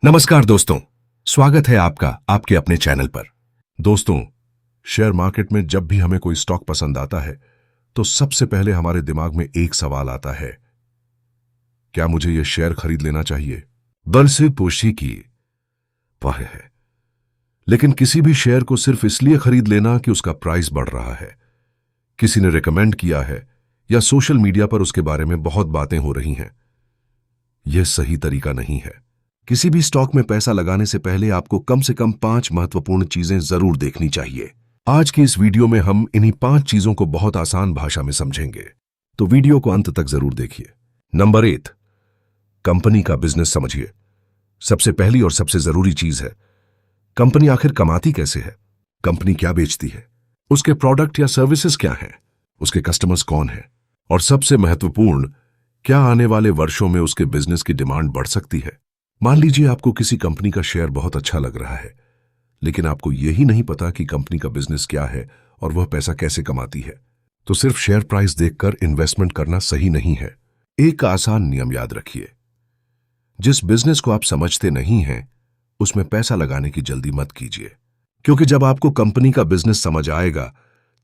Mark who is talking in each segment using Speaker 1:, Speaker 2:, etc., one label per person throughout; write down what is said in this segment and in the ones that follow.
Speaker 1: नमस्कार दोस्तों, स्वागत है आपका आपके अपने चैनल पर। दोस्तों, शेयर मार्केट में जब भी हमें कोई स्टॉक पसंद आता है तो सबसे पहले हमारे दिमाग में एक सवाल आता है, क्या मुझे यह शेयर खरीद लेना चाहिए? बल से पोशी की वह है, लेकिन किसी भी शेयर को सिर्फ इसलिए खरीद लेना कि उसका प्राइस बढ़ रहा है, किसी ने रिकमेंड किया है या सोशल मीडिया पर उसके बारे में बहुत बातें हो रही हैं, यह सही तरीका नहीं है। किसी भी स्टॉक में पैसा लगाने से पहले आपको कम से कम 5 महत्वपूर्ण चीजें जरूर देखनी चाहिए। आज की इस वीडियो में हम इन्हीं 5 चीजों को बहुत आसान भाषा में समझेंगे, तो वीडियो को अंत तक जरूर देखिए। नंबर 1, कंपनी का बिजनेस समझिए। सबसे पहली और सबसे जरूरी चीज है, कंपनी आखिर कमाती कैसे है? कंपनी क्या बेचती है? उसके प्रोडक्ट या सर्विसेज क्या हैं? उसके कस्टमर्स कौन हैं? और सबसे महत्वपूर्ण, क्या आने वाले वर्षों में उसके बिजनेस की डिमांड बढ़ सकती है? मान लीजिए आपको किसी कंपनी का शेयर बहुत अच्छा लग रहा है, लेकिन आपको यही नहीं पता कि कंपनी का बिजनेस क्या है और वह पैसा कैसे कमाती है, तो सिर्फ शेयर प्राइस देखकर इन्वेस्टमेंट करना सही नहीं है। एक आसान नियम याद रखिए, जिस बिजनेस को आप समझते नहीं हैं उसमें पैसा लगाने की जल्दी मत कीजिए, क्योंकि जब आपको कंपनी का बिजनेस समझ आएगा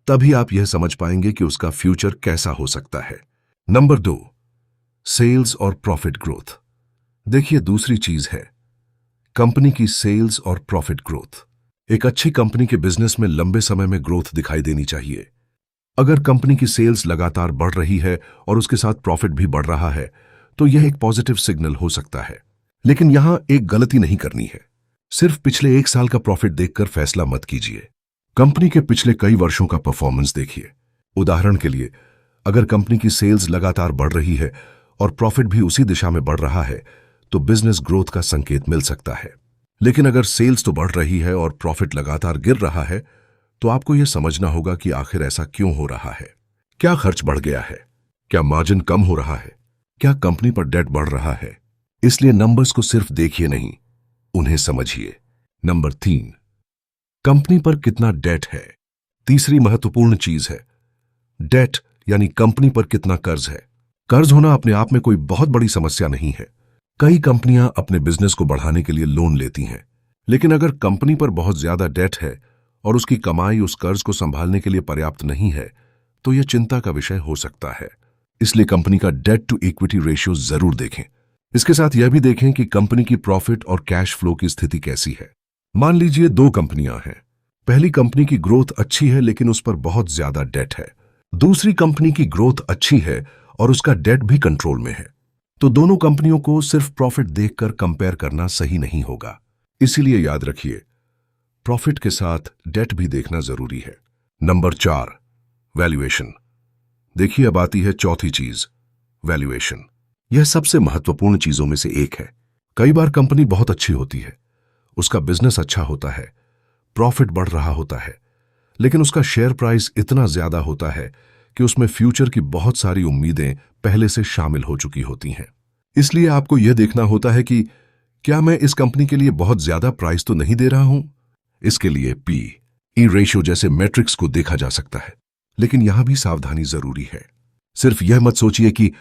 Speaker 1: तभी आप यह समझ पाएंगे कि उसका फ्यूचर कैसा हो सकता है। नंबर 2, सेल्स और प्रॉफिट ग्रोथ। देखिए, दूसरी चीज है कंपनी की सेल्स और प्रॉफिट ग्रोथ। एक अच्छी कंपनी के बिजनेस में लंबे समय में ग्रोथ दिखाई देनी चाहिए। अगर कंपनी की सेल्स लगातार बढ़ रही है और उसके साथ प्रॉफिट भी बढ़ रहा है तो यह एक पॉजिटिव सिग्नल हो सकता है। लेकिन यहां एक गलती नहीं करनी है, सिर्फ पिछले 1 साल का प्रॉफिट देखकर फैसला मत कीजिए। कंपनी के पिछले कई वर्षों का परफॉर्मेंस देखिए। उदाहरण के लिए, अगर कंपनी की सेल्स लगातार बढ़ रही है और प्रॉफिट भी उसी दिशा में बढ़ रहा है तो बिजनेस ग्रोथ का संकेत मिल सकता है। लेकिन अगर सेल्स तो बढ़ रही है और प्रॉफिट लगातार गिर रहा है तो आपको यह समझना होगा कि आखिर ऐसा क्यों हो रहा है। क्या खर्च बढ़ गया है? क्या मार्जिन कम हो रहा है? क्या कंपनी पर डेट बढ़ रहा है? इसलिए नंबर्स को सिर्फ देखिए नहीं, उन्हें समझिए। नंबर 3, कंपनी पर कितना डेट है। तीसरी महत्वपूर्ण चीज है डेट, यानी कंपनी पर कितना कर्ज है। कर्ज होना अपने आप में कोई बहुत बड़ी समस्या नहीं है। कई कंपनियां अपने बिजनेस को बढ़ाने के लिए लोन लेती हैं, लेकिन अगर कंपनी पर बहुत ज्यादा डेट है और उसकी कमाई उस कर्ज को संभालने के लिए पर्याप्त नहीं है तो यह चिंता का विषय हो सकता है। इसलिए कंपनी का डेट टू इक्विटी रेशियो जरूर देखें। इसके साथ यह भी देखें कि कंपनी की प्रॉफिट और कैश फ्लो की स्थिति कैसी है। मान लीजिए 2 कंपनियां हैं। पहली कंपनी की ग्रोथ अच्छी है लेकिन उस पर बहुत ज्यादा डेट है। दूसरी कंपनी की ग्रोथ अच्छी है और उसका डेट भी कंट्रोल में है। तो दोनों कंपनियों को सिर्फ प्रॉफिट देखकर कंपेयर करना सही नहीं होगा। इसीलिए याद रखिए, प्रॉफिट के साथ डेट भी देखना जरूरी है। Number 4, valuation. देखिए, अब आती है चौथी चीज, वैल्यूएशन। यह सबसे महत्वपूर्ण चीजों में से एक है। कई बार कंपनी बहुत अच्छी होती है, उसका बिजनेस अच्छा होता है, प्रॉफिट बढ़ रहा होता है, लेकिन उसका शेयर प्राइस इतना ज्यादा होता है कि उसमें फ्यूचर की बहुत सारी उम्मीदें पहले से शामिल हो चुकी होती हैं। इसलिए आपको यह देखना होता है कि क्या मैं इस कंपनी के लिए बहुत ज्यादा प्राइस तो नहीं दे रहा हूं। इसके लिए PE रेशियो जैसे मैट्रिक्स को देखा जा सकता है, लेकिन यहां भी सावधानी जरूरी है। सिर्फ यह मत सोचिए कि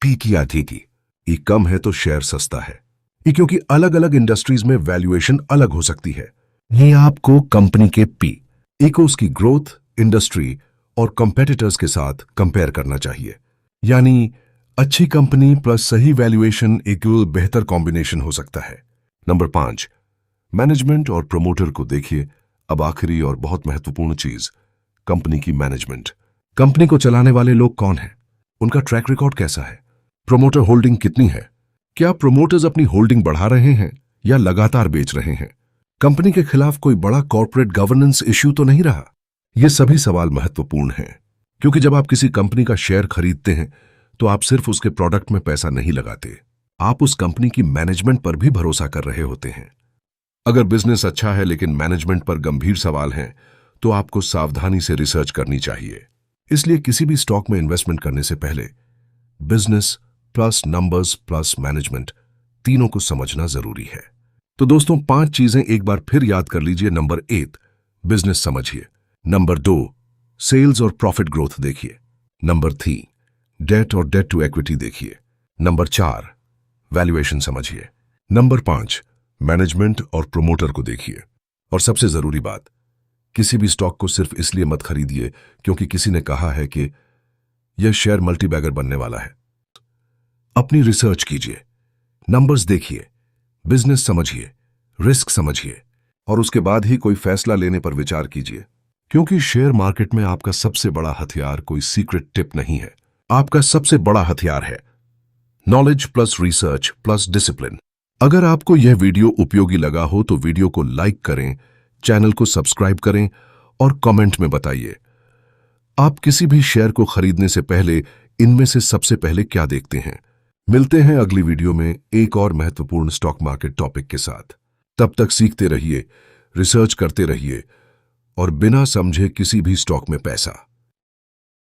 Speaker 1: P की आधी की E कम है तो शेयर सस्ता है, ये क्योंकि अलग अलग इंडस्ट्रीज में वैल्यूएशन अलग हो सकती है। ये आपको कंपनी के PE को उसकी ग्रोथ, इंडस्ट्री और कंपेटिटर्स के साथ कंपेयर करना चाहिए। यानी अच्छी कंपनी प्लस सही वैल्यूएशन इक्वल बेहतर कॉम्बिनेशन हो सकता है। नंबर 5, मैनेजमेंट और प्रमोटर को देखिए। अब आखिरी और बहुत महत्वपूर्ण चीज, कंपनी की मैनेजमेंट। कंपनी को चलाने वाले लोग कौन हैं? उनका ट्रैक रिकॉर्ड कैसा है? प्रमोटर होल्डिंग कितनी है? क्या प्रमोटर्स अपनी होल्डिंग बढ़ा रहे हैं या लगातार बेच रहे हैं? कंपनी के खिलाफ कोई बड़ा कॉर्पोरेट गवर्नेंस इश्यू तो नहीं रहा? ये सभी सवाल महत्वपूर्ण हैं, क्योंकि जब आप किसी कंपनी का शेयर खरीदते हैं तो आप सिर्फ उसके प्रोडक्ट में पैसा नहीं लगाते, आप उस कंपनी की मैनेजमेंट पर भी भरोसा कर रहे होते हैं। अगर बिजनेस अच्छा है लेकिन मैनेजमेंट पर गंभीर सवाल हैं तो आपको सावधानी से रिसर्च करनी चाहिए। इसलिए किसी भी स्टॉक में इन्वेस्टमेंट करने से पहले business plus numbers plus management तीनों को समझना जरूरी है। तो दोस्तों, 5 चीजें एक बार फिर याद कर लीजिए। नंबर 1, बिजनेस समझिए। नंबर 2, सेल्स और प्रॉफिट ग्रोथ देखिए। नंबर 3, डेट और डेट टू इक्विटी देखिए। नंबर 4, वैल्यूएशन समझिए। नंबर 5, मैनेजमेंट और प्रोमोटर को देखिए। और सबसे जरूरी बात, किसी भी स्टॉक को सिर्फ इसलिए मत खरीदिए क्योंकि किसी ने कहा है कि यह शेयर मल्टीबैगर बनने वाला है। अपनी रिसर्च कीजिए, नंबर्स देखिए, बिजनेस समझिए, रिस्क समझिए और उसके बाद ही कोई फैसला लेने पर विचार कीजिए। क्योंकि शेयर मार्केट में आपका सबसे बड़ा हथियार कोई सीक्रेट टिप नहीं है। आपका सबसे बड़ा हथियार है knowledge plus research plus discipline. अगर आपको यह वीडियो उपयोगी लगा हो तो वीडियो को लाइक करें, चैनल को सब्सक्राइब करें और कमेंट में बताइए आप किसी भी शेयर को खरीदने से पहले इनमें से सबसे पहले क्या देखते हैं। मिलते हैं अगली वीडियो में एक और महत्वपूर्ण स्टॉक मार्केट टॉपिक के साथ। तब तक सीखते रहिए, रिसर्च करते रहिए और बिना समझे किसी भी स्टॉक में पैसा